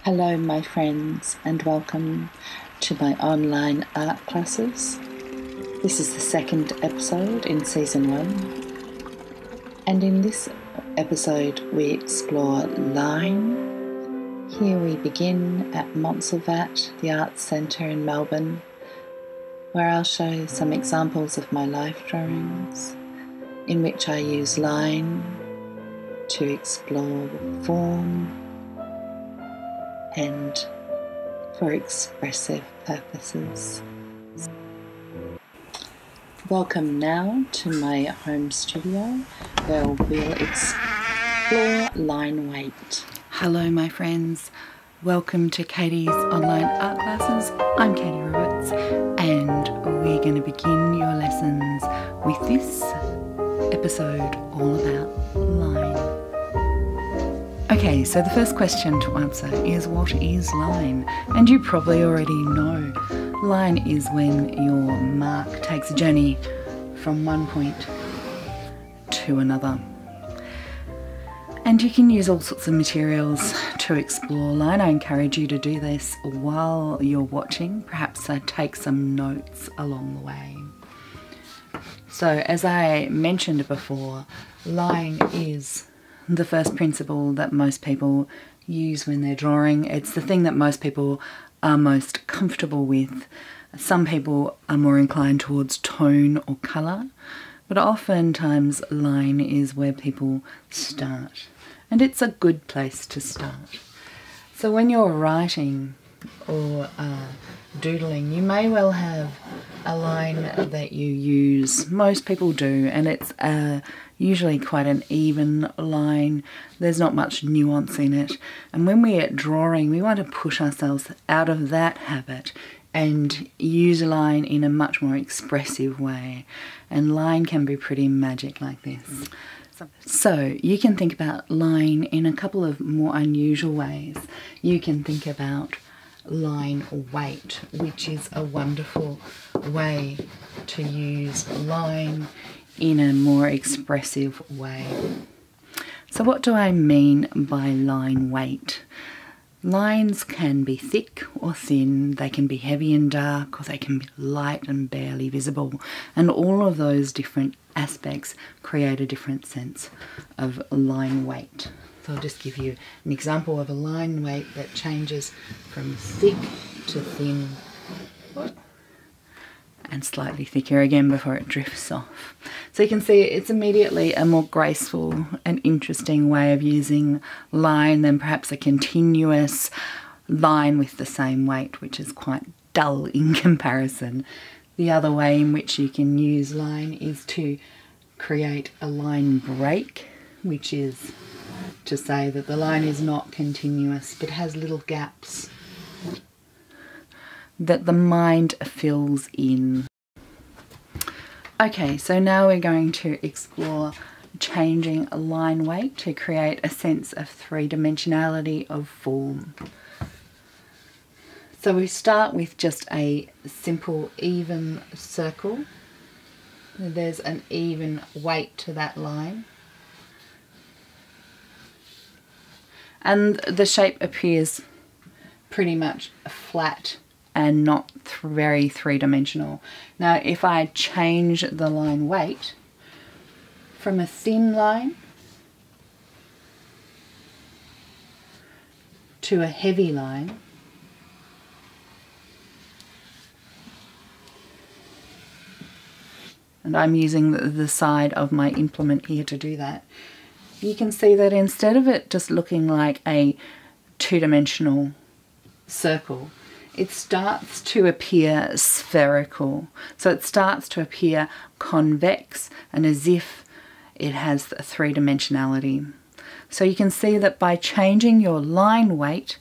Hello my friends and welcome to my online art classes. This is the second episode in season 1, and in this episode we explore line. Here we begin at Montsalvat, the Arts Centre in Melbourne, where I'll show some examples of my life drawings in which I use line to explore the form and for expressive purposes. Welcome now to my home studio where we'll explore line weight. Hello my friends, welcome to Katie's online art classes. I'm Katie Roberts and we're going to begin your lessons with this episode all about line. Okay, so the first question to answer is, what is line? And you probably already know. Line is when your mark takes a journey from one point to another. And you can use all sorts of materials to explore line. I encourage you to do this while you're watching. Perhaps take some notes along the way. So as I mentioned before, line is the first principle that most people use when they're drawing. It's the thing that most people are most comfortable with. Some people are more inclined towards tone or colour, but oftentimes line is where people start. And it's a good place to start. So when you're writing or doodling, you may well have a line that you use. Most people do, and it's usually quite an even line. There's not much nuance in it. And when we're drawing, we want to push ourselves out of that habit and use line in a much more expressive way. And line can be pretty magic like this. So you can think about line in a couple of more unusual ways. You can think about line weight, which is a wonderful way to use line in a more expressive way. So what do I mean by line weight? Lines can be thick or thin, they can be heavy and dark, or they can be light and barely visible, and all of those different aspects create a different sense of line weight. So I'll just give you an example of a line weight that changes from thick to thin and slightly thicker again before it drifts off. So you can see it's immediately a more graceful and interesting way of using line than perhaps a continuous line with the same weight, which is quite dull in comparison. The other way in which you can use line is to create a line break, which is to say that the line is not continuous but has little gaps that the mind fills in. Okay, so now we're going to explore changing a line weight to create a sense of three-dimensionality of form. So we start with just a simple even circle. There's an even weight to that line. And the shape appears pretty much flat and not very three-dimensional. Now if I change the line weight from a thin line to a heavy line, and I'm using the side of my implement here to do that, you can see that instead of it just looking like a two-dimensional circle, it starts to appear spherical. So it starts to appear convex and as if it has a three-dimensionality. So you can see that by changing your line weight,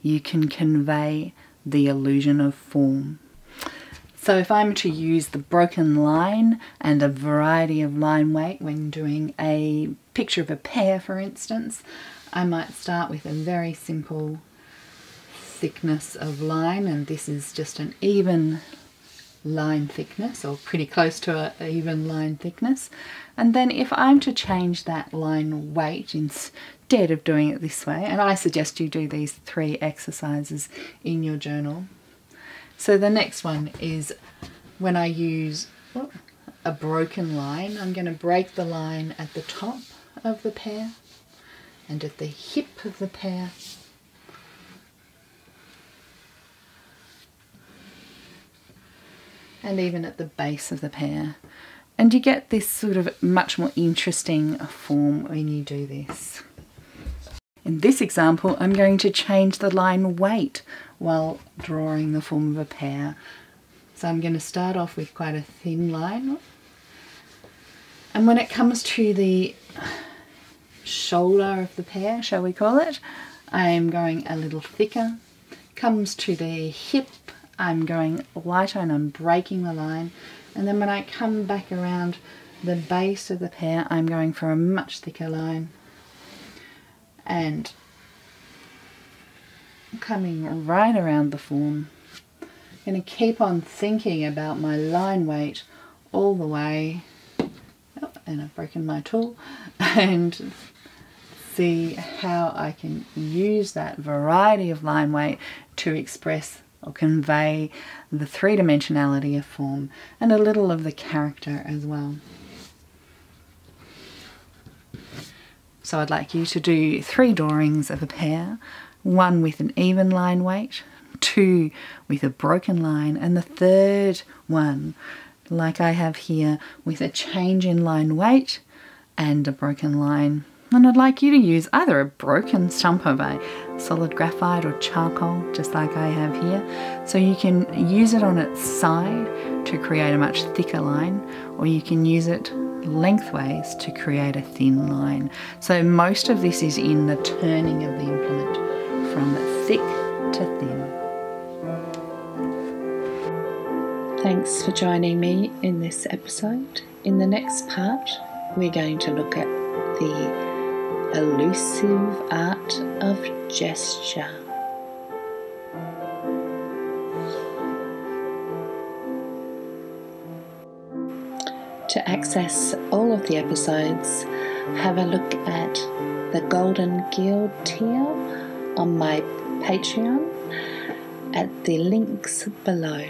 you can convey the illusion of form. So if I'm to use the broken line and a variety of line weight when doing a picture of a pear, for instance, I might start with a very simple thickness of line, and this is just an even line thickness, or pretty close to an even line thickness. And then if I'm to change that line weight instead of doing it this way, and I suggest you do these 3 exercises in your journal. So the next one is when I use a broken line, I'm going to break the line at the top of the pear and at the hip of the pear. And even at the base of the pear. And you get this sort of much more interesting form when you do this. In this example, I'm going to change the line weight while drawing the form of a pear. So I'm going to start off with quite a thin line. And when it comes to the shoulder of the pear, shall we call it, I'm going a little thicker. Comes to the hip, I'm going lighter and I'm breaking the line. And then when I come back around the base of the pear, I'm going for a much thicker line. And coming right around the form. I'm going to keep on thinking about my line weight all the way. Oh, and I've broken my tool. And see how I can use that variety of line weight to express or convey the 3-dimensionality of form and a little of the character as well. So I'd like you to do 3 drawings of a pear, 1 with an even line weight, 2 with a broken line, and the 3rd one, like I have here, with a change in line weight and a broken line. And I'd like you to use either a broken stump of a solid graphite or charcoal, just like I have here. So you can use it on its side to create a much thicker line, or you can use it lengthways to create a thin line. So most of this is in the turning of the implement from thick to thin. Thanks for joining me in this episode. In the next part, we're going to look at the elusive art of gesture. To access all of the episodes, have a look at the Golden Guild tier on my Patreon at the links below.